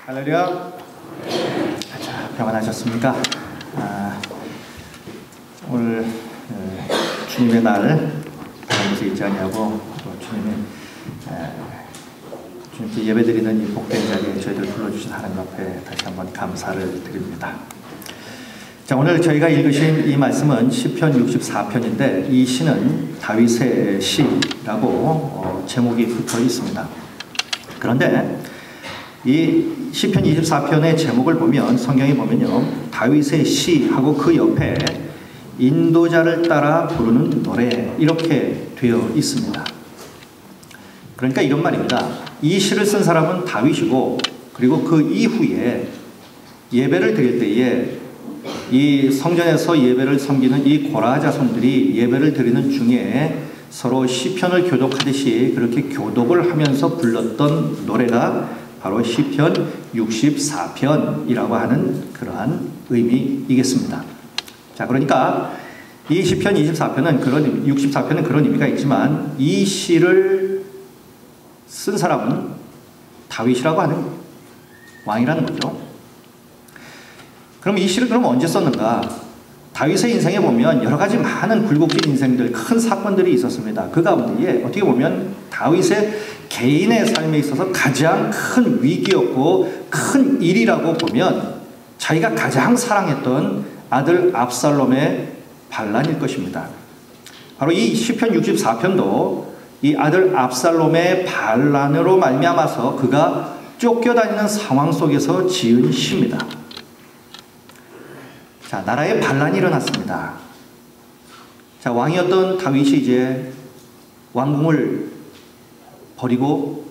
할렐루야. 자, 평안하셨습니까? 오늘 주님의 날 다른 곳에 있지 아니하고 주님께 예배드리는 이 복된 자리에 저희들 불러주신 하나님 앞에 다시 한번 감사를 드립니다. 자, 오늘 저희가 읽으신 이 말씀은 시편 64편인데 이 시는 다윗의 시라고 제목이 붙어 있습니다. 그런데 이 시편 24편의 제목을 보면 성경에 보면요, 다윗의 시하고 그 옆에 인도자를 따라 부르는 노래 이렇게 되어 있습니다. 그러니까 이런 말입니다. 이 시를 쓴 사람은 다윗이고, 그리고 그 이후에 예배를 드릴 때에 이 성전에서 예배를 섬기는 이 고라 자손들이 예배를 드리는 중에 서로 시편을 교독하듯이 그렇게 교독을 하면서 불렀던 노래가 바로 시편 64편이라고 하는 그러한 의미이겠습니다. 자, 그러니까 이 시편 64편은 그런 의미가 있지만 이 시를 쓴 사람은 다윗이라고 하는 왕이라는 거죠. 그럼 이 시를 언제 썼는가? 다윗의 인생에 보면 여러 가지 많은 굴곡진 인생들, 큰 사건들이 있었습니다. 그 가운데에 어떻게 보면 다윗의 개인의 삶에 있어서 가장 큰 위기였고 큰 일이라고 보면 자기가 가장 사랑했던 아들 압살롬의 반란일 것입니다. 바로 이 시편 64편도 이 아들 압살롬의 반란으로 말미암아서 그가 쫓겨다니는 상황 속에서 지은 시입니다. 자, 나라에 반란이 일어났습니다. 자, 왕이었던 다윗이 이제 왕궁을 버리고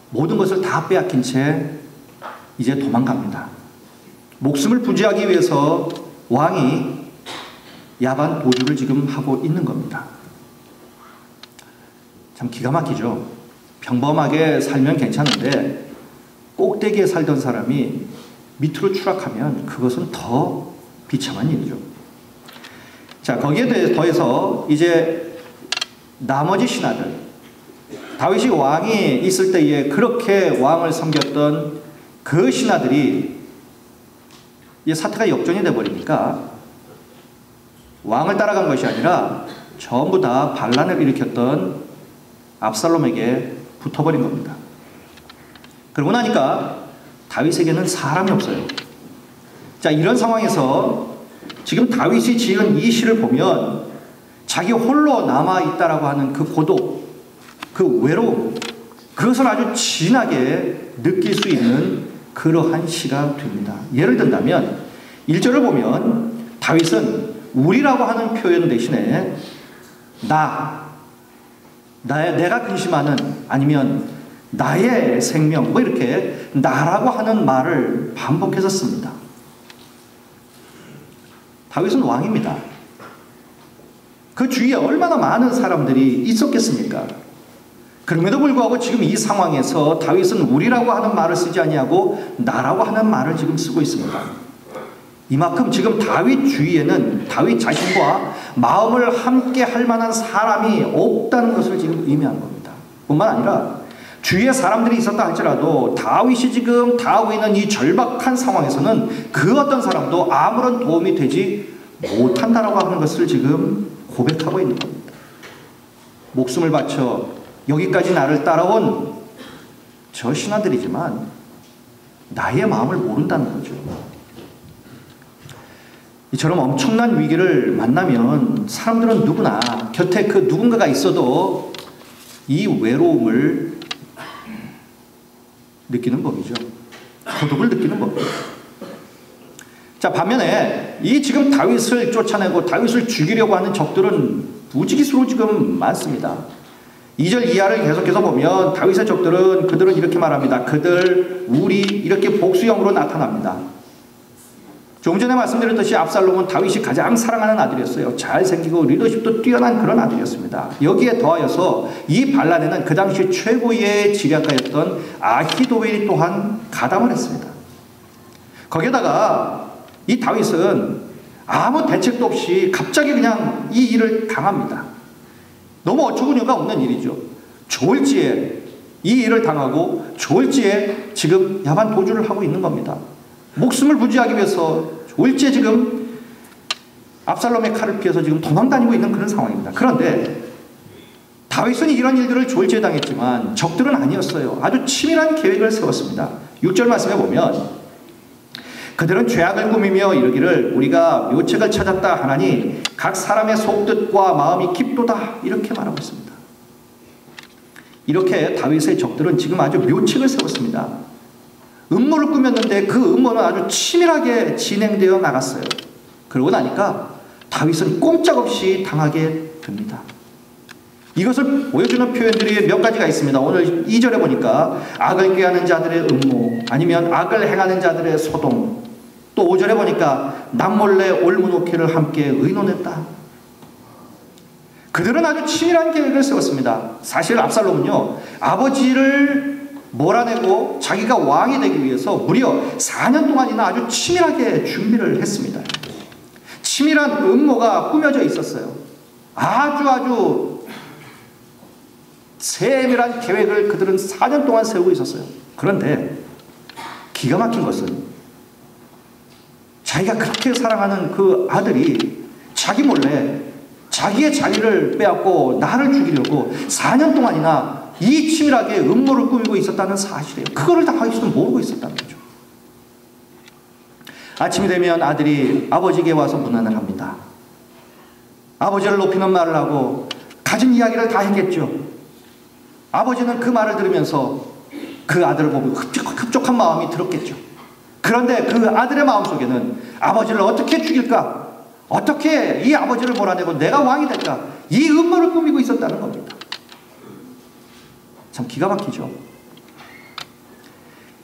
모든 것을 다 빼앗긴 채 이제 도망갑니다. 목숨을 부지하기 위해서 왕이 야반 도주를 지금 하고 있는 겁니다. 참 기가 막히죠. 평범하게 살면 괜찮은데 꼭대기에 살던 사람이 밑으로 추락하면 그것은 더 비참한 일이죠. 자, 거기에 더해서 이제 나머지 신하들, 다윗이 왕이 있을 때에 그렇게 왕을 섬겼던 그 신하들이 이 사태가 역전이 돼버리니까 왕을 따라간 것이 아니라 전부 다 반란을 일으켰던 압살롬에게 붙어버린 겁니다. 그러고 나니까 다윗에게는 사람이 없어요. 자, 이런 상황에서 지금 다윗이 지은 이 시를 보면 자기 홀로 남아있다라고 하는 그 고독, 그 외로움, 그것을 아주 진하게 느낄 수 있는 그러한 시가 됩니다. 예를 든다면 1절을 보면 다윗은 우리라고 하는 표현 대신에 내가 근심하는, 아니면 나의 생명, 뭐 이렇게 나라고 하는 말을 반복해서 씁니다. 다윗은 왕입니다. 그 주위에 얼마나 많은 사람들이 있었겠습니까? 그럼에도 불구하고 지금 이 상황에서 다윗은 우리라고 하는 말을 쓰지 아니하고 나라고 하는 말을 지금 쓰고 있습니다. 이만큼 지금 다윗 주위에는 다윗 자신과 마음을 함께 할 만한 사람이 없다는 것을 지금 의미하는 겁니다. 뿐만 아니라 주위에 사람들이 있었다 할지라도 다윗이 지금 당하고 있는 이 절박한 상황에서는 그 어떤 사람도 아무런 도움이 되지 못한다라고 하는 것을 지금 고백하고 있는 겁니다. 목숨을 바쳐 여기까지 나를 따라온 저 신하들이지만 나의 마음을 모른다는 거죠. 이처럼 엄청난 위기를 만나면 사람들은 누구나 곁에 그 누군가가 있어도 이 외로움을 느끼는 법이죠. 고독을 느끼는 법이죠. 자, 반면에 이 지금 다윗을 쫓아내고 다윗을 죽이려고 하는 적들은 무지기수로 지금 많습니다. 2절 이하를 계속해서 보면 다윗의 적들은 그들은 이렇게 말합니다. 우리 이렇게 복수형으로 나타납니다. 조금 전에 말씀드렸듯이 압살롬은 다윗이 가장 사랑하는 아들이었어요. 잘생기고 리더십도 뛰어난 그런 아들이었습니다. 여기에 더하여서 이 반란에는 그 당시 최고의 지략가였던 아히도벨이 또한 가담을 했습니다. 거기에다가 이 다윗은 아무 대책도 없이 갑자기 그냥 이 일을 당합니다. 너무 어처구니가 없는 일이죠. 좋을지에 이 일을 당하고 졸지에 지금 야반 도주를 하고 있는 겁니다. 목숨을 부지하기 위해서 졸지에 지금 압살롬의 칼을 피해서 지금 도망다니고 있는 그런 상황입니다. 그런데 다윗은 이런 일들을 졸지에 당했지만 적들은 아니었어요. 아주 치밀한 계획을 세웠습니다. 6절 말씀에 보면 그들은 죄악을 꾸미며 이르기를 우리가 묘책을 찾았다 하나니 각 사람의 속뜻과 마음이 깊도다 이렇게 말하고 있습니다. 이렇게 다윗의 적들은 지금 아주 묘책을 세웠습니다. 음모를 꾸몄는데 그 음모는 아주 치밀하게 진행되어 나갔어요. 그러고 나니까 다윗은 꼼짝없이 당하게 됩니다. 이것을 보여주는 표현들이 몇 가지가 있습니다. 오늘 2절에 보니까 악을 꾀하는 자들의 음모, 아니면 악을 행하는 자들의 소동, 또 5절에 보니까 남몰래 올무놓기를 함께 의논했다. 그들은 아주 치밀한 계획을 세웠습니다. 사실 압살롬은요, 아버지를 몰아내고 자기가 왕이 되기 위해서 무려 4년 동안이나 아주 치밀하게 준비를 했습니다. 치밀한 음모가 꾸며져 있었어요. 아주 세밀한 계획을 그들은 4년 동안 세우고 있었어요. 그런데 기가 막힌 것은 자기가 그렇게 사랑하는 그 아들이 자기 몰래 자기의 자리를 빼앗고 나를 죽이려고 4년 동안이나 이 치밀하게 음모를 꾸미고 있었다는 사실이에요. 그거를 다윗은 모르고 있었다는 거죠. 아침이 되면 아들이 아버지에게 와서 문안을 합니다. 아버지를 높이는 말을 하고 가진 이야기를 다 했겠죠. 아버지는 그 말을 들으면서 그 아들을 보고 흡족한 마음이 들었겠죠. 그런데 그 아들의 마음속에는 아버지를 어떻게 죽일까? 어떻게 이 아버지를 몰아내고 내가 왕이 될까? 이 음모를 꾸미고 있었다는 겁니다. 참 기가 막히죠.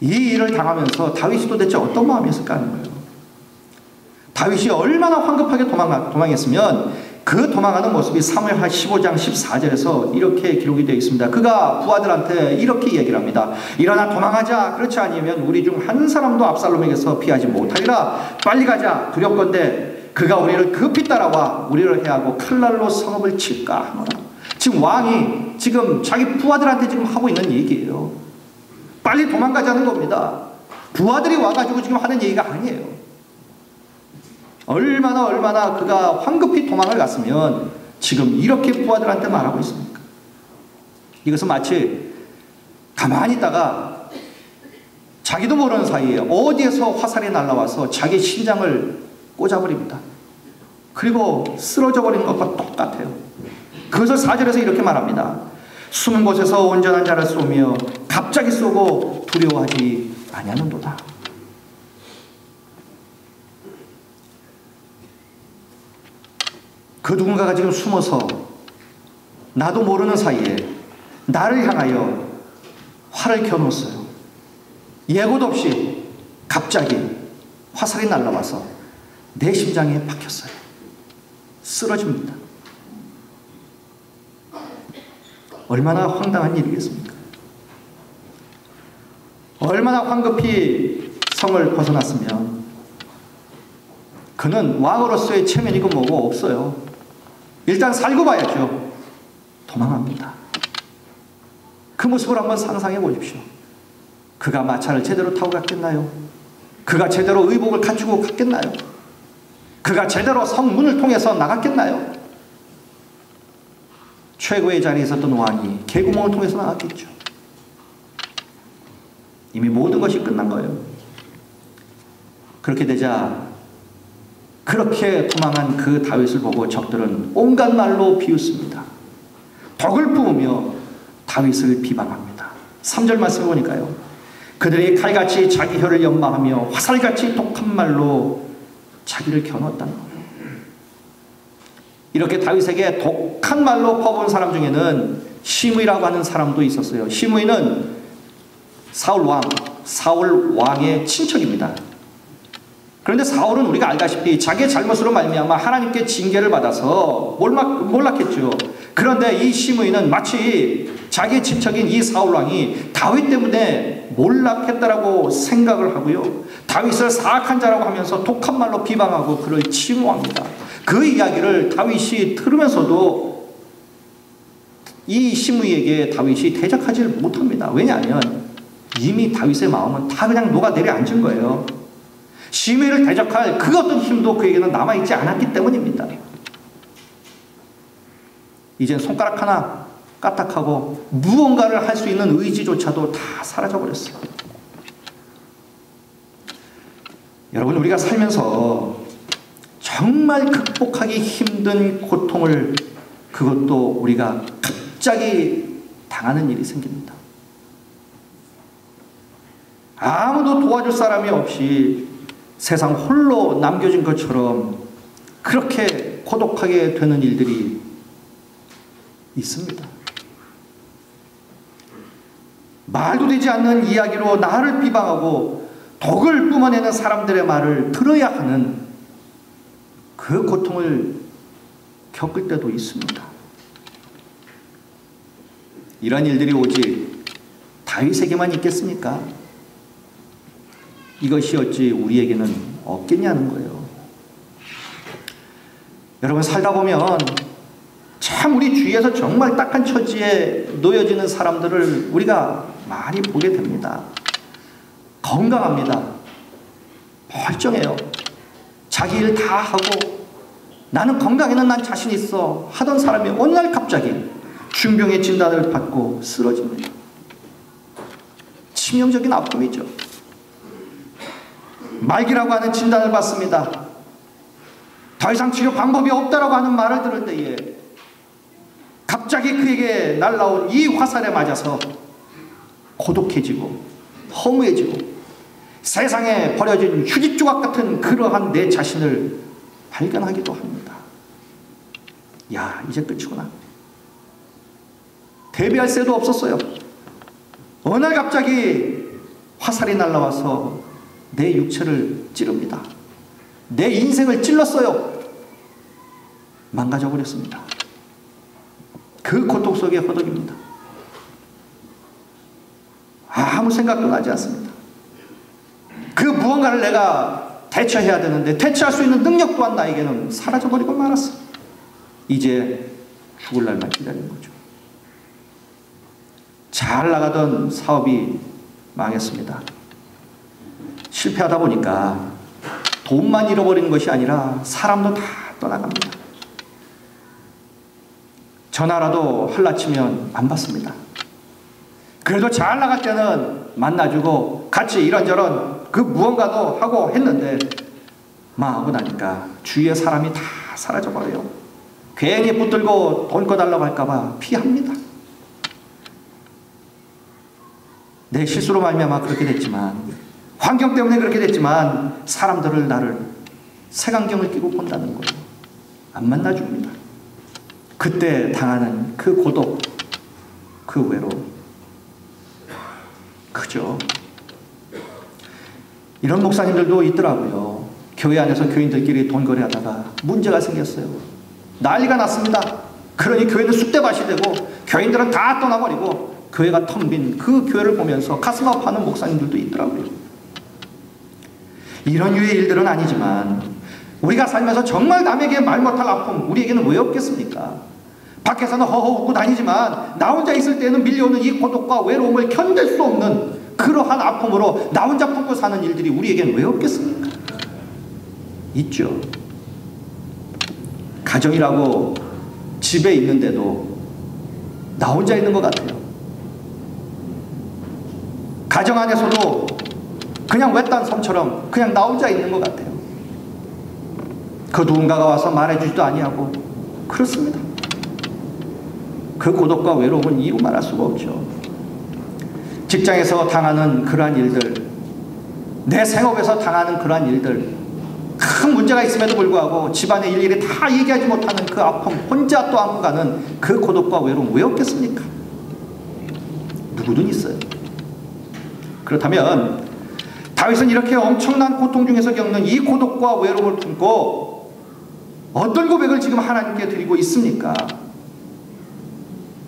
이 일을 당하면서 다윗이 도대체 어떤 마음이었을까 하는 거예요. 다윗이 얼마나 황급하게 도망했으면 그 도망하는 모습이 사무엘하 15장 14절에서 이렇게 기록이 되어 있습니다. 그가 부하들한테 이렇게 얘기를 합니다. 일어나 도망하자. 그렇지 않으면 우리 중 한 사람도 압살롬에게서 피하지 못하리라. 빨리 가자. 두렵건대 그가 우리를 급히 따라와 우리를 해하고 칼날로 성읍을 칠까 하노라. 지금 왕이 지금 자기 부하들한테 지금 하고 있는 얘기예요. 빨리 도망가자는 겁니다. 부하들이 와가지고 지금 하는 얘기가 아니에요. 얼마나 그가 황급히 도망을 갔으면 지금 이렇게 부하들한테 말하고 있습니까? 이것은 마치 가만히 있다가 자기도 모르는 사이에 어디에서 화살이 날라와서 자기 심장을 꽂아버립니다. 그리고 쓰러져 버리는 것과 똑같아요. 그것을 4절에서 이렇게 말합니다. 숨은 곳에서 온전한 자를 쏘며 갑자기 쏘고 두려워하지 아니하는도다. 그 누군가가 지금 숨어서 나도 모르는 사이에 나를 향하여 활을 켜놓았어요. 예고도 없이 갑자기 화살이 날라와서 내 심장에 박혔어요. 쓰러집니다. 얼마나 황당한 일이겠습니까? 얼마나 황급히 성을 벗어났으면 그는 왕으로서의 체면이고 뭐고 없어요. 일단 살고 봐야죠. 도망합니다. 그 모습을 한번 상상해 보십시오. 그가 마차를 제대로 타고 갔겠나요? 그가 제대로 의복을 갖추고 갔겠나요? 그가 제대로 성문을 통해서 나갔겠나요? 최고의 자리에 있었던 왕이 개구멍을 통해서 나갔겠죠. 이미 모든 것이 끝난 거예요. 그렇게 되자 그렇게 도망한 그 다윗을 보고 적들은 온갖 말로 비웃습니다. 덕을 부으며 다윗을 비방합니다. 3절 말씀을 보니까요. 그들이 칼같이 자기 혀를 연마하며 화살같이 독한 말로 자기를 겨누었다는 거예요. 이렇게 다윗에게 독한 말로 퍼부은 사람 중에는 시므이라고 하는 사람도 있었어요. 시므이는 사울 왕의 친척입니다. 그런데 사울은 우리가 알다시피 자기의 잘못으로 말미암아 하나님께 징계를 받아서 몰락했죠. 그런데 이 시므이는 마치 자기의 친척인 이 사울 왕이 다윗 때문에 몰락했다라고 생각을 하고요. 다윗을 사악한 자라고 하면서 독한 말로 비방하고 그를 칭호합니다. 그 이야기를 다윗이 들으면서도 이 시므이에게 다윗이 대적하지를 못합니다. 왜냐하면 이미 다윗의 마음은 다 그냥 녹아내려 앉은 거예요. 시므이를 대적할 그 어떤 힘도 그에게는 남아있지 않았기 때문입니다. 이젠 손가락 하나 까딱하고 무언가를 할 수 있는 의지조차도 다 사라져버렸어요. 여러분, 우리가 살면서 정말 극복하기 힘든 고통을, 그것도 우리가 갑자기 당하는 일이 생깁니다. 아무도 도와줄 사람이 없이 세상 홀로 남겨진 것처럼 그렇게 고독하게 되는 일들이 있습니다. 말도 되지 않는 이야기로 나를 비방하고 독을 뿜어내는 사람들의 말을 들어야 하는 그 고통을 겪을 때도 있습니다. 이런 일들이 오직 다윗에게만 있겠습니까? 이것이 어찌 우리에게는 없겠냐는 거예요. 여러분, 살다 보면 참 우리 주위에서 정말 딱한 처지에 놓여지는 사람들을 우리가 많이 보게 됩니다. 건강합니다. 멀쩡해요. 자기 일 다 하고 나는 건강에는 난 자신 있어 하던 사람이 어느 날 갑자기 중병의 진단을 받고 쓰러집니다. 치명적인 아픔이죠. 말기라고 하는 진단을 받습니다. 더 이상 치료 방법이 없다라고 하는 말을 들을 때에 갑자기 그에게 날라온 이 화살에 맞아서 고독해지고 허무해지고 세상에 버려진 휴지 조각 같은 그러한 내 자신을 발견하기도 합니다. 야, 이제 끝이구나. 대비할 새도 없었어요. 어느 날 갑자기 화살이 날라와서 내 육체를 찌릅니다. 내 인생을 찔렀어요. 망가져 버렸습니다. 그 고통 속에 허덕입니다. 아무 생각도 나지 않습니다. 그 무언가를 내가 대처해야 되는데 대처할 수 있는 능력 또한 나에게는 사라져버리고 말았어. 이제 죽을 날만 기다리는 거죠. 잘 나가던 사업이 망했습니다. 실패하다 보니까 돈만 잃어버리는 것이 아니라 사람도 다 떠나갑니다. 전화라도 할라치면 안 받습니다. 그래도 잘 나갈 때는 만나주고 같이 이런저런 그 무언가도 하고 했는데 망하고 나니까 주위에 사람이 다 사라져버려요. 괜히 붙들고 돈 꺼달라고 할까봐 피합니다. 내 실수로 말미암아 그렇게 됐지만, 환경 때문에 그렇게 됐지만 사람들을 나를 색안경을 끼고 본다는 거예요. 안 만나줍니다. 그때 당하는 그 고독, 그 외로움 크죠. 이런 목사님들도 있더라고요. 교회 안에서 교인들끼리 돈거래하다가 문제가 생겼어요. 난리가 났습니다. 그러니 교회는 쑥대밭이 되고 교인들은 다 떠나버리고 교회가 텅 빈 그 교회를 보면서 가슴 아파하는 목사님들도 있더라고요. 이런 유의 일들은 아니지만 우리가 살면서 정말 남에게 말 못할 아픔 우리에게는 왜 없겠습니까? 밖에서는 허허 웃고 다니지만 나 혼자 있을 때는 밀려오는 이 고독과 외로움을 견딜 수 없는 그러한 아픔으로 나 혼자 품고 사는 일들이 우리에게는 왜 없겠습니까? 있죠. 가정이라고 집에 있는데도 나 혼자 있는 것 같아요. 가정 안에서도 그냥 외딴 섬처럼 그냥 나 혼자 있는 것 같아요. 그 누군가가 와서 말해주지도 아니하고 그렇습니다. 그 고독과 외로움은 이루 말할 수가 없죠. 직장에서 당하는 그러한 일들, 내 생업에서 당하는 그러한 일들, 큰 문제가 있음에도 불구하고 집안의 일일이 다 얘기하지 못하는 그 아픔, 혼자 또 안고 가는 그 고독과 외로움 왜 없겠습니까? 누구든 있어요. 그렇다면 다윗은 이렇게 엄청난 고통 중에서 겪는 이 고독과 외로움을 품고 어떤 고백을 지금 하나님께 드리고 있습니까?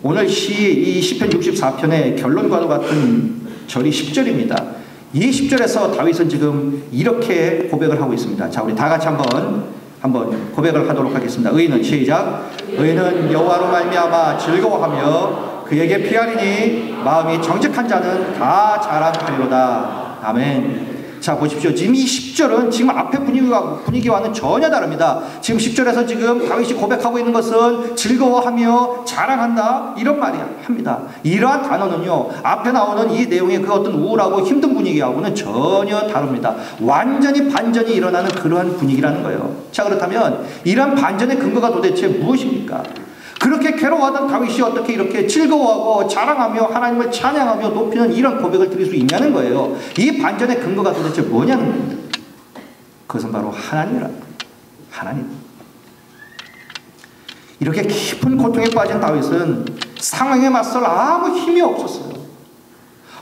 오늘 이 시편 64편의 결론과도 같은 절이 10절입니다. 이 10절에서 다윗은 지금 이렇게 고백을 하고 있습니다. 자, 우리 다 같이 한번 한번 고백을 하도록 하겠습니다. 의인은 시작. 의인은 여호와로 말미암아 즐거워하며 그에게 피하리니 마음이 정직한 자는 다 자랑하리로다. 아멘. 자, 보십시오. 지금 이 10절은 지금 앞에 분위기와는 전혀 다릅니다. 지금 10절에서 지금 다윗이 고백하고 있는 것은 즐거워하며 자랑한다, 이런 말이 합니다. 이러한 단어는요, 앞에 나오는 이 내용의 그 어떤 우울하고 힘든 분위기하고는 전혀 다릅니다. 완전히 반전이 일어나는 그러한 분위기라는 거예요. 자, 그렇다면 이러한 반전의 근거가 도대체 무엇입니까? 그렇게 괴로워하던 다윗이 어떻게 이렇게 즐거워하고 자랑하며 하나님을 찬양하며 높이는 이런 고백을 드릴 수 있냐는 거예요. 이 반전의 근거가 도대체 뭐냐는 겁니다. 그것은 바로 하나님이라는 거예요. 하나님. 이렇게 깊은 고통에 빠진 다윗은 상황에 맞설 아무 힘이 없었어요.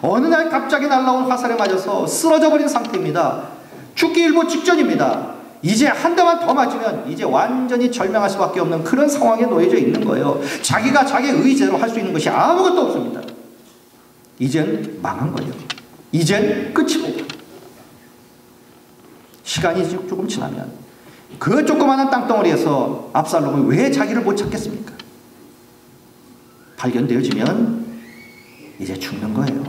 어느 날 갑자기 날라온 화살에 맞아서 쓰러져 버린 상태입니다. 죽기 일보 직전입니다. 이제 한 대만 더 맞으면 이제 완전히 절명할 수밖에 없는 그런 상황에 놓여져 있는 거예요. 자기가 자기 의지대로 할 수 있는 것이 아무것도 없습니다. 이젠 망한 거예요. 이젠 끝입니다. 시간이 조금 지나면 그 조그마한 땅덩어리에서 압살롬은 왜 자기를 못 찾겠습니까? 발견되어지면 이제 죽는 거예요.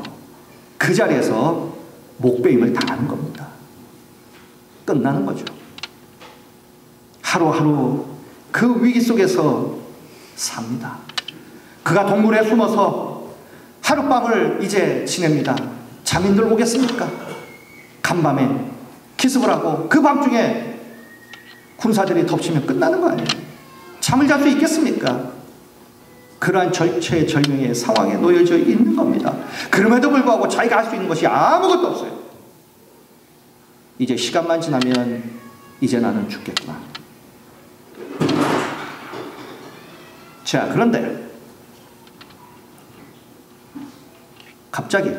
그 자리에서 목베임을 당하는 겁니다. 끝나는 거죠. 하루하루 그 위기 속에서 삽니다. 그가 동굴에 숨어서 하룻밤을 이제 지냅니다. 잠인들 오겠습니까? 간밤에 기습을 하고 그 밤중에 군사들이 덮치면 끝나는 거 아니에요? 잠을 잘 수 있겠습니까? 그러한 절체절명의 상황에 놓여져 있는 겁니다. 그럼에도 불구하고 자기가 할 수 있는 것이 아무것도 없어요. 이제 시간만 지나면 이제 나는 죽겠구나. 자, 그런데 갑자기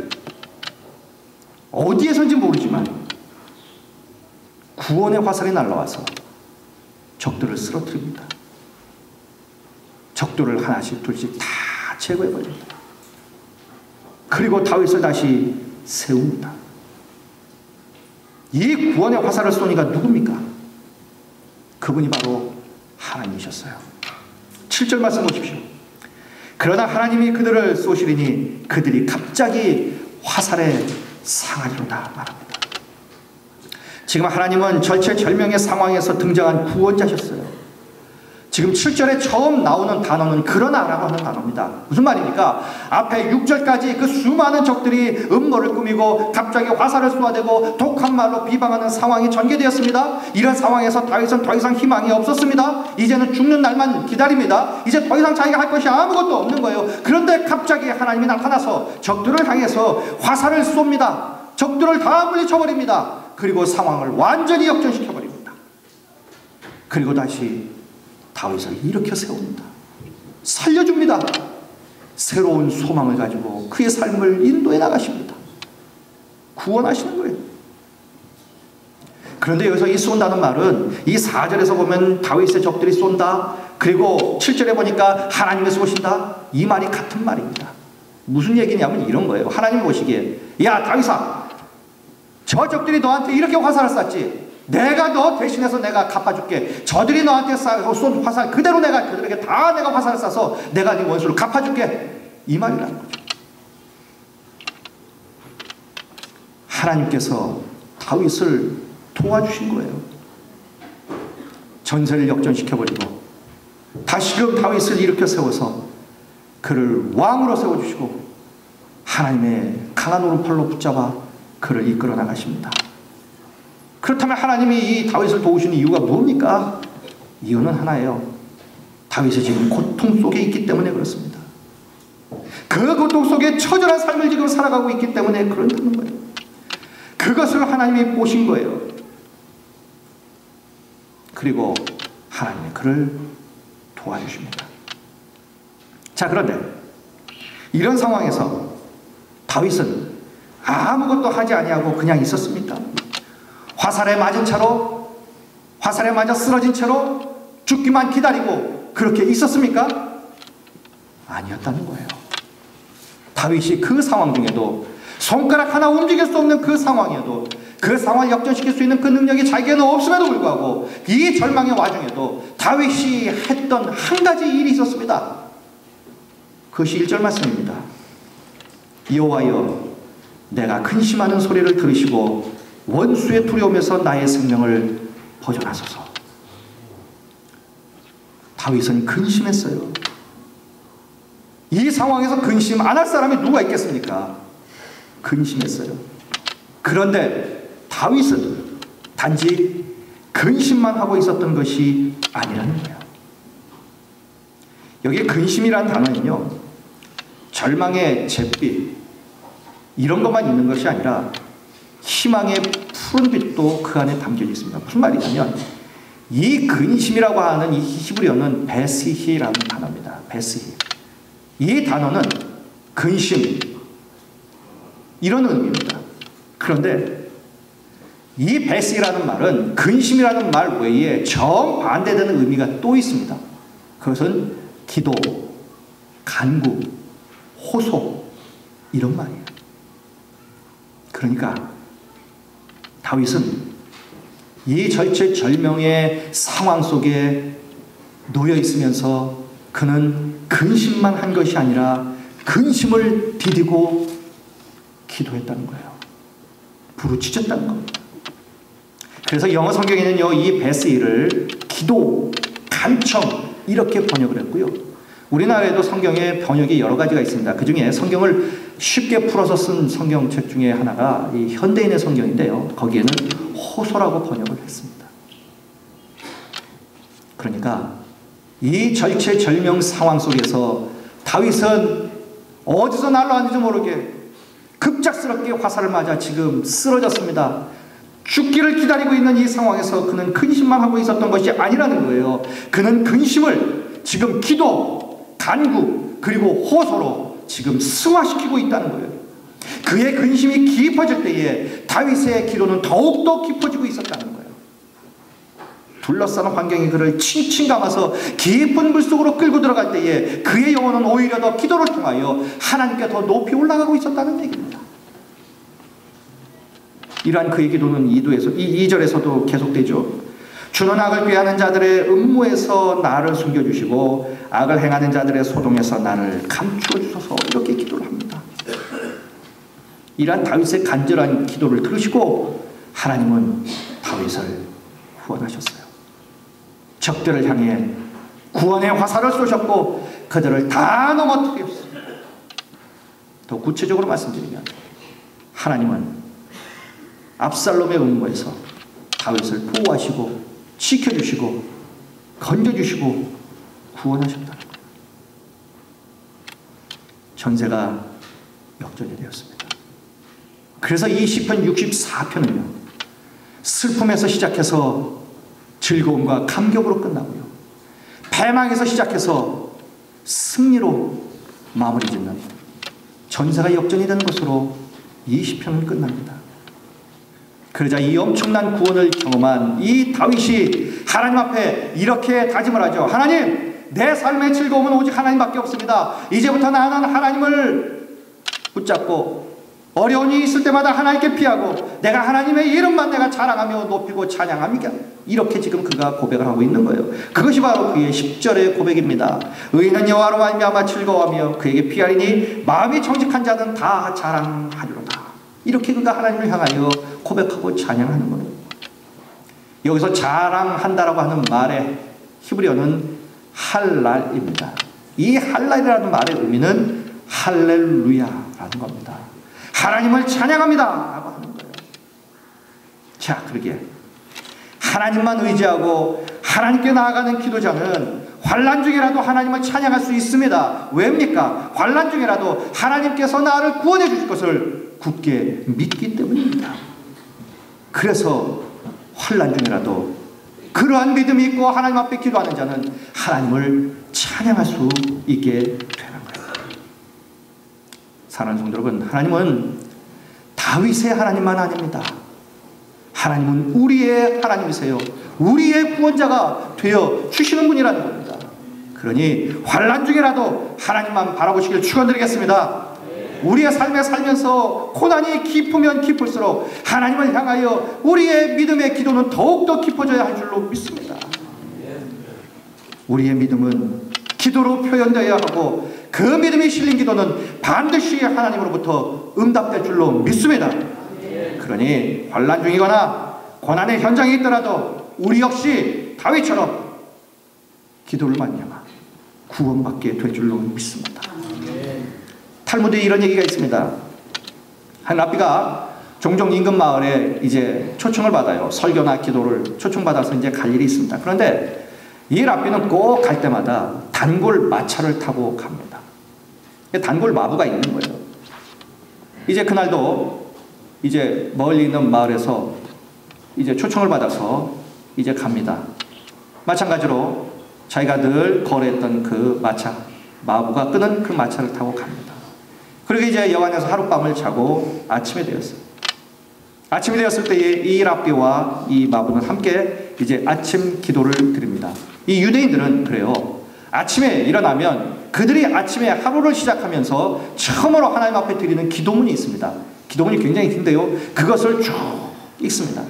어디에서인지 모르지만 구원의 화살이 날라와서 적들을 쓰러뜨립니다. 적들을 하나씩 둘씩 다 제거해버립니다. 그리고 다윗을 다시 세웁니다. 이 구원의 화살을 쏘니가 누굽니까? 그분이 바로 하나님이셨어요. 7절 말씀 보십시오. 그러나 하나님이 그들을 쏘시리니 그들이 갑자기 화살에 상하리로다 말합니다. 지금 하나님은 절체절명의 상황에서 등장한 구원자셨어요. 지금 7절에 처음 나오는 단어는 그러나라고 하는 단어입니다. 무슨 말입니까? 앞에 6절까지 그 수많은 적들이 음모를 꾸미고 갑자기 화살을 쏘아대고 독한 말로 비방하는 상황이 전개되었습니다. 이런 상황에서 다윗은 더 이상 희망이 없었습니다. 이제는 죽는 날만 기다립니다. 이제 더 이상 자기가 할 것이 아무것도 없는 거예요. 그런데 갑자기 하나님이 나타나서 적들을 향해서 화살을 쏩니다. 적들을 다 물리쳐버립니다. 그리고 상황을 완전히 역전시켜버립니다. 그리고 다시 다윗을 일으켜 세웁니다. 살려줍니다. 새로운 소망을 가지고 그의 삶을 인도해 나가십니다. 구원하시는 거예요. 그런데 여기서 이 쏜다는 말은 이 4절에서 보면 다윗의 적들이 쏜다. 그리고 7절에 보니까 하나님이 쏘신다. 이 말이 같은 말입니다. 무슨 얘기냐면 이런 거예요. 하나님 보시기에 야 다윗아, 저 적들이 너한테 이렇게 화살을 쐈지. 내가 너 대신해서 내가 갚아줄게. 저들이 너한테 쏜 화살 그대로 내가 그들에게 다 내가 화살을 쏴서 내가 네 원수를 갚아줄게. 이 말이라는 거죠. 하나님께서 다윗을 도와주신 거예요. 전세를 역전시켜버리고 다시금 다윗을 일으켜 세워서 그를 왕으로 세워주시고 하나님의 강한 오른팔로 붙잡아 그를 이끌어 나가십니다. 그렇다면 하나님이 이 다윗을 도우시는 이유가 뭡니까? 이유는 하나예요. 다윗이 지금 고통 속에 있기 때문에 그렇습니다. 그 고통 속에 처절한 삶을 지금 살아가고 있기 때문에 그런다는 거예요. 그것을 하나님이 보신 거예요. 그리고 하나님이 그를 도와주십니다. 자, 그런데 이런 상황에서 다윗은 아무것도 하지 아니하고 그냥 있었습니까? 화살에 맞은 채로, 화살에 맞아 쓰러진 채로 죽기만 기다리고 그렇게 있었습니까? 아니었다는 거예요. 다윗이 그 상황 중에도 손가락 하나 움직일 수 없는 그 상황에도 그 상황을 역전시킬 수 있는 그 능력이 자기에는 없음에도 불구하고 이 절망의 와중에도 다윗이 했던 한 가지 일이 있었습니다. 그것이 1절 말씀입니다. 여호와여, 내가 근심하는 소리를 들으시고 원수의 두려움에서 나의 생명을 보존하소서. 다윗은 근심했어요. 이 상황에서 근심 안 할 사람이 누가 있겠습니까? 근심했어요. 그런데 다윗은 단지 근심만 하고 있었던 것이 아니라는 거예요. 여기 근심이라는 단어는요, 절망의 잿빛 이런 것만 있는 것이 아니라 희망의 푸른빛도 그 안에 담겨져 있습니다. 무슨 말이냐면 이 근심이라고 하는 이 히브리어는 베스히라는 단어입니다. 베스히. 이 단어는 근심 이런 의미입니다. 그런데 이 베스히라는 말은 근심이라는 말 외에 정반대되는 의미가 또 있습니다. 그것은 기도, 간구, 호소 이런 말이에요. 그러니까 다윗은 이 절체절명의 상황 속에 놓여 있으면서 그는 근심만 한 것이 아니라 근심을 디디고 기도했다는 거예요. 부르짖었다는 겁니다. 그래서 영어 성경에는요, 이 베스히를 기도, 간청 이렇게 번역을 했고요. 우리나라에도 성경의 번역이 여러 가지가 있습니다. 그 중에 성경을 쉽게 풀어서 쓴 성경책 중에 하나가 이 현대인의 성경인데요. 거기에는 호소라고 번역을 했습니다. 그러니까 이 절체절명 상황 속에서 다윗은 어디서 날라왔는지 모르게 급작스럽게 화살을 맞아 지금 쓰러졌습니다. 죽기를 기다리고 있는 이 상황에서 그는 근심만 하고 있었던 것이 아니라는 거예요. 그는 근심을 지금 기도, 간구, 그리고 호소로 지금 승화시키고 있다는 거예요. 그의 근심이 깊어질 때에 다윗의 기도는 더욱더 깊어지고 있었다는 거예요. 둘러싸는 환경이 그를 칭칭 감아서 깊은 물속으로 끌고 들어갈 때에 그의 영혼은 오히려 더 기도를 통하여 하나님께 더 높이 올라가고 있었다는 얘기입니다. 이러한 그의 기도는 2절에서도 계속되죠. 주는 악을 꾀하는 자들의 음모에서 나를 숨겨주시고 악을 행하는 자들의 소동에서 나를 감추어 주소서. 이렇게 기도를 합니다. 이러한 다윗의 간절한 기도를 들으시고 하나님은 다윗을 구원하셨어요. 적들을 향해 구원의 화살을 쏘셨고 그들을 다 넘어뜨렸습니다. 더 구체적으로 말씀드리면 하나님은 압살롬의 음모에서 다윗을 보호하시고 지켜주시고 건져주시고 구원하셨다는 거예요. 전세가 역전이 되었습니다. 그래서 이 시편 64편은요, 슬픔에서 시작해서 즐거움과 감격으로 끝나고요, 패망에서 시작해서 승리로 마무리 짓는 전세가 역전이 되는 것으로 이 시편은 끝납니다. 그러자 이 엄청난 구원을 경험한 이 다윗이 하나님 앞에 이렇게 다짐을 하죠. 하나님, 내 삶의 즐거움은 오직 하나님밖에 없습니다. 이제부터 나는 하나님을 붙잡고 어려운 일이 있을 때마다 하나님께 피하고 내가 하나님의 이름만 내가 자랑하며 높이고 찬양합니다. 이렇게 지금 그가 고백을 하고 있는 거예요. 그것이 바로 그의 10절의 고백입니다. 의인은 여호와로 말미암아 즐거워하며 그에게 피하리니 마음이 정직한 자는 다 자랑하리로다. 이렇게 그가 하나님을 향하여 고백하고 찬양하는 거예요. 여기서 자랑한다라고 하는 말의 히브리어는 할랄입니다. 이 할랄이라는 말의 의미는 할렐루야라는 겁니다. 하나님을 찬양합니다 라고 하는 거예요. 자, 그러게 하나님만 의지하고 하나님께 나아가는 기도자는 환난 중에라도 하나님을 찬양할 수 있습니다. 왜입니까? 환난 중에라도 하나님께서 나를 구원해 주실 것을 굳게 믿기 때문입니다. 그래서 환난 중에라도 그러한 믿음이 있고 하나님 앞에 기도하는 자는 하나님을 찬양할 수 있게 되는 거예요. 사랑하는 성도 여러분, 하나님은 다윗의 하나님만 아닙니다. 하나님은 우리의 하나님이세요. 우리의 구원자가 되어 주시는 분이라는 겁니다. 그러니 환난 중에라도 하나님만 바라보시길 축원드리겠습니다. 우리의 삶에 살면서 고난이 깊으면 깊을수록 하나님을 향하여 우리의 믿음의 기도는 더욱더 깊어져야 할 줄로 믿습니다. 우리의 믿음은 기도로 표현되어야 하고 그 믿음이 실린 기도는 반드시 하나님으로부터 응답될 줄로 믿습니다. 그러니 환난 중이거나 고난의 현장에 있더라도 우리 역시 다윗처럼 기도를 말미암아 구원받게 될 줄로 믿습니다. 탈무드에 이런 얘기가 있습니다. 한 랍비가 종종 인근 마을에 이제 초청을 받아요. 설교나 기도를 초청받아서 이제 갈 일이 있습니다. 그런데 이 랍비는 꼭 갈 때마다 단골 마차를 타고 갑니다. 단골 마부가 있는 거예요. 이제 그날도 이제 멀리 있는 마을에서 이제 초청을 받아서 이제 갑니다. 마찬가지로 자기가 늘 거래했던 그 마차, 마부가 끄는 그 마차를 타고 갑니다. 그리고 이제 여관에서 하룻밤을 자고 아침이 되었어요. 아침이 되었을 때에 이 랍비와 이 마부는 함께 이제 아침 기도를 드립니다. 이 유대인들은 그래요. 아침에 일어나면 그들이 아침에 하루를 시작하면서 처음으로 하나님 앞에 드리는 기도문이 있습니다. 기도문이 굉장히 긴데요. 그것을 쭉 읽습니다.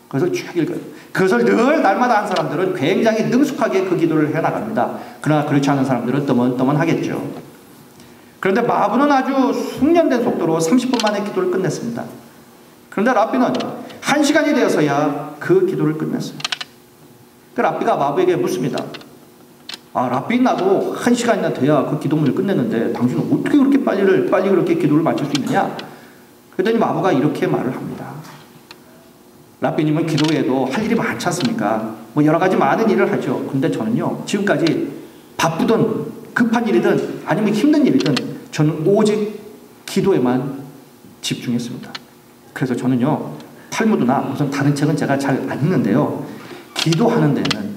그것을 쭉 읽어요. 그것을 늘 날마다 한 사람들은 굉장히 능숙하게 그 기도를 해나갑니다. 그러나 그렇지 않은 사람들은 떠문떠문하겠죠. 그런데 마부는 아주 숙련된 속도로 30분 만에 기도를 끝냈습니다. 그런데 랍비는 1시간이 되어서야 그 기도를 끝냈어요. 그 랍비가 마부에게 묻습니다. 랍비 나도 1시간이나 돼야 그 기도문을 끝냈는데 당신은 어떻게 그렇게 빨리 그렇게 기도를 마칠 수 있느냐? 그랬더니 마부가 이렇게 말을 합니다. 랍비님은 기도 외에도 할 일이 많지 않습니까? 뭐 여러 가지 많은 일을 하죠. 근데 저는요, 지금까지 바쁘든 급한 일이든 아니면 힘든 일이든 저는 오직 기도에만 집중했습니다. 그래서 저는요, 탈무드나 무슨 다른 책은 제가 잘 안 읽는데요, 기도하는 데는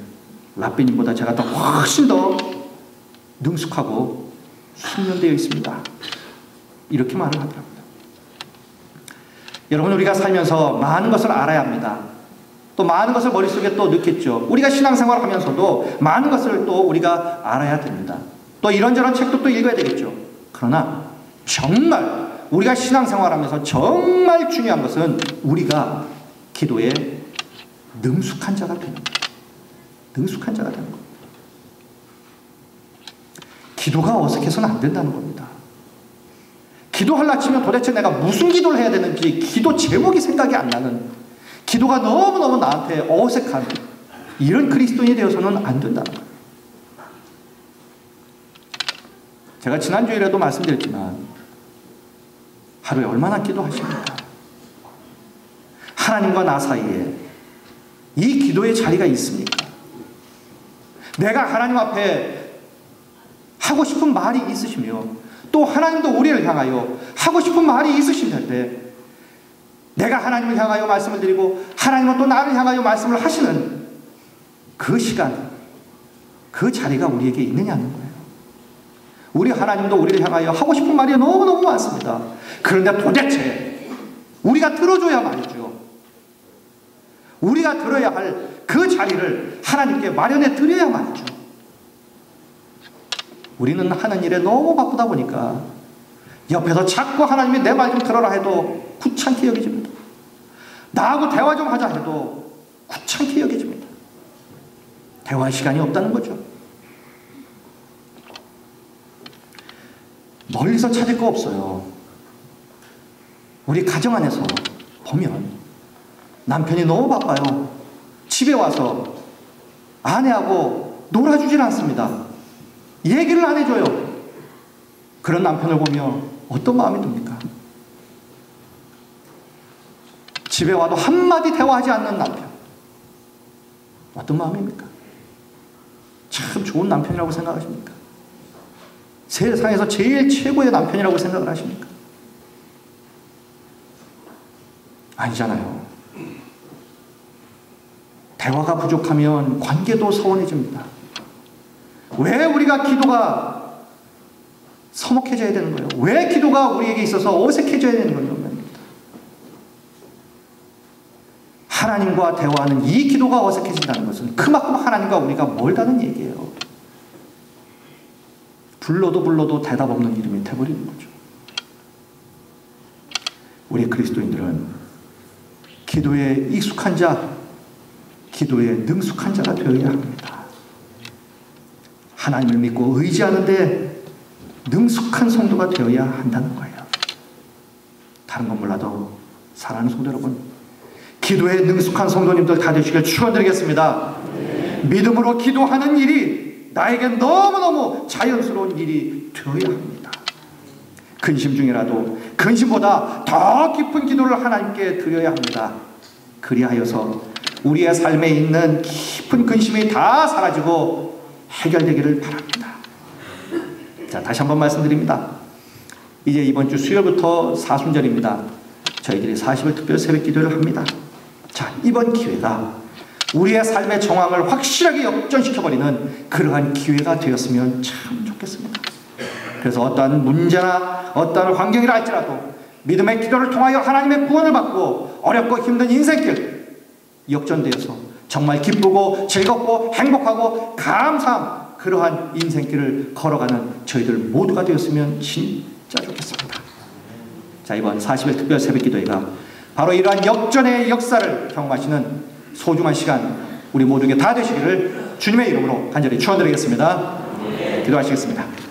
랍비님보다 제가 더 훨씬 더 능숙하고 숙련되어 있습니다. 이렇게 말을 하더라고요. 여러분, 우리가 살면서 많은 것을 알아야 합니다. 또 많은 것을 머릿속에 또 넣겠죠. 우리가 신앙생활을 하면서도 많은 것을 또 우리가 알아야 됩니다. 또 이런저런 책도 또 읽어야 되겠죠. 그러나 정말 우리가 신앙생활하면서 정말 중요한 것은 우리가 기도에 능숙한 자가 되는 거예요. 능숙한 자가 되는 겁니다. 기도가 어색해서는 안 된다는 겁니다. 기도하려 치면 도대체 내가 무슨 기도를 해야 되는지 기도 제목이 생각이 안 나는, 기도가 너무너무 나한테 어색한 이런 그리스도인이 되어서는 안 된다는 거예요. 제가 지난주에라도 말씀드렸지만 하루에 얼마나 기도하십니까? 하나님과 나 사이에 이 기도의 자리가 있습니까? 내가 하나님 앞에 하고 싶은 말이 있으시며 또 하나님도 우리를 향하여 하고 싶은 말이 있으실 텐데 내가 하나님을 향하여 말씀을 드리고 하나님은 또 나를 향하여 말씀을 하시는 그 시간, 그 자리가 우리에게 있느냐는 거예요. 우리 하나님도 우리를 향하여 하고 싶은 말이 너무너무 많습니다. 그런데 도대체 우리가 들어줘야 말이죠. 우리가 들어야 할 그 자리를 하나님께 마련해 드려야 말이죠. 우리는 하는 일에 너무 바쁘다 보니까 옆에서 자꾸 하나님이 내 말 좀 들어라 해도 귀찮게 여겨집니다. 나하고 대화 좀 하자 해도 귀찮게 여겨집니다. 대화할 시간이 없다는 거죠. 멀리서 찾을 거 없어요. 우리 가정 안에서 보면 남편이 너무 바빠요. 집에 와서 아내하고 놀아주질 않습니다. 얘기를 안 해줘요. 그런 남편을 보면 어떤 마음이 듭니까? 집에 와도 한마디 대화하지 않는 남편, 어떤 마음입니까? 참 좋은 남편이라고 생각하십니까? 세상에서 제일 최고의 남편이라고 생각을 하십니까? 아니잖아요. 대화가 부족하면 관계도 소원해집니다. 왜 우리가 기도가 서먹해져야 되는 거예요? 왜 기도가 우리에게 있어서 어색해져야 되는 겁니까? 하나님과 대화하는 이 기도가 어색해진다는 것은 그만큼 하나님과 우리가 멀다는 얘기예요. 불러도 대답 없는 이름이 돼버리는 거죠. 우리 그리스도인들은 기도에 익숙한 자, 기도에 능숙한 자가 되어야 합니다. 하나님을 믿고 의지하는데 능숙한 성도가 되어야 한다는 거예요. 다른 건 몰라도 사랑하는 성도 여러분, 기도에 능숙한 성도님들 다 되시길 축원드리겠습니다. 믿음으로 기도하는 일이 나에게 너무너무 자연스러운 일이 되어야 합니다. 근심 중이라도 근심보다 더 깊은 기도를 하나님께 드려야 합니다. 그리하여서 우리의 삶에 있는 깊은 근심이 다 사라지고 해결되기를 바랍니다. 자, 다시 한번 말씀드립니다. 이제 이번 주 수요일부터 사순절입니다. 저희들이 40일 특별 새벽 기도를 합니다. 자, 이번 기회가 우리의 삶의 정황을 확실하게 역전시켜버리는 그러한 기회가 되었으면 참 좋겠습니다. 그래서 어떠한 문제나 어떠한 환경이라 할지라도 믿음의 기도를 통하여 하나님의 구원을 받고 어렵고 힘든 인생길 역전되어서 정말 기쁘고 즐겁고 행복하고 감사한 그러한 인생길을 걸어가는 저희들 모두가 되었으면 진짜 좋겠습니다. 자, 이번 40일 특별 새벽기도회가 바로 이러한 역전의 역사를 경험하시는 소중한 시간 우리 모두에게 다 되시기를 주님의 이름으로 간절히 축원드리겠습니다. 기도하시겠습니다.